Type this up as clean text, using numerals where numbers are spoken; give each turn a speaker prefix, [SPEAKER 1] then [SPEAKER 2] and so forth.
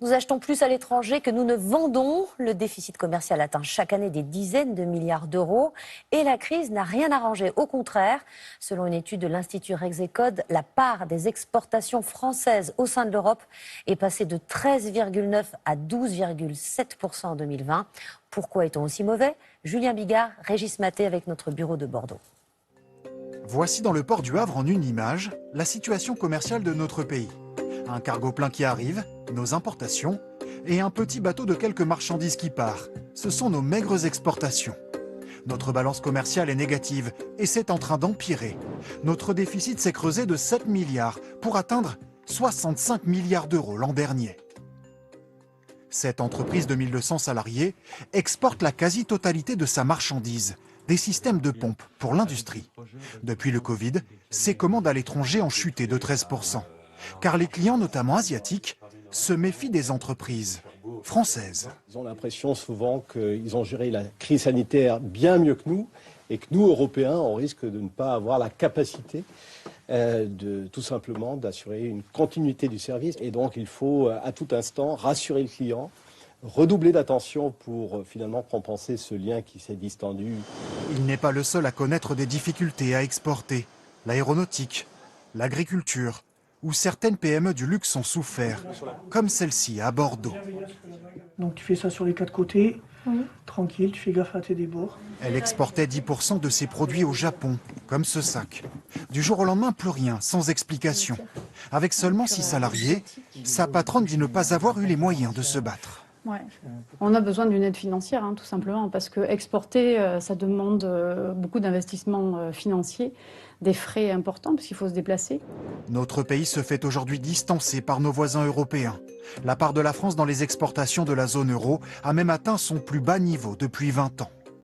[SPEAKER 1] Nous achetons plus à l'étranger que nous ne vendons. Le déficit commercial atteint chaque année des dizaines de milliards d'euros. Et la crise n'a rien arrangé. Au contraire, selon une étude de l'Institut Rexecode, la part des exportations françaises au sein de l'Europe est passée de 13,9 à 12,7% en 2020. Pourquoi est-on aussi mauvais? Julien Bigard, Régis Maté avec notre bureau de Bordeaux.
[SPEAKER 2] Voici dans le port du Havre en une image la situation commerciale de notre pays. Un cargo plein qui arrive, nos importations, et un petit bateau de quelques marchandises qui part. Ce sont nos maigres exportations. Notre balance commerciale est négative et c'est en train d'empirer. Notre déficit s'est creusé de 7 milliards pour atteindre 65 milliards d'euros l'an dernier. Cette entreprise de 1200 salariés exporte la quasi-totalité de sa marchandise, des systèmes de pompe pour l'industrie. Depuis le Covid, ses commandes à l'étranger ont chuté de 13%. Car les clients, notamment asiatiques, se méfient des entreprises françaises.
[SPEAKER 3] Ils ont l'impression souvent qu'ils ont géré la crise sanitaire bien mieux que nous et que nous, Européens, on risque de ne pas avoir la capacité tout simplement d'assurer une continuité du service. Et donc il faut à tout instant rassurer le client, redoubler d'attention pour finalement compenser ce lien qui s'est distendu.
[SPEAKER 2] Il n'est pas le seul à connaître des difficultés à exporter. L'aéronautique, l'agriculture ou certaines PME du luxe ont souffert, comme celle-ci à Bordeaux.
[SPEAKER 4] Donc tu fais ça sur les quatre côtés, tranquille, tu fais gaffe à tes débords.
[SPEAKER 2] Elle exportait 10% de ses produits au Japon, comme ce sac. Du jour au lendemain, plus rien, sans explication. Avec seulement 6 salariés, sa patronne dit ne pas avoir eu les moyens de se battre.
[SPEAKER 5] Ouais. On a besoin d'une aide financière, tout simplement, parce que exporter, ça demande beaucoup d'investissements financiers, des frais importants, parce qu'il faut se déplacer.
[SPEAKER 2] Notre pays se fait aujourd'hui distancer par nos voisins européens. La part de la France dans les exportations de la zone euro a même atteint son plus bas niveau depuis 20 ans.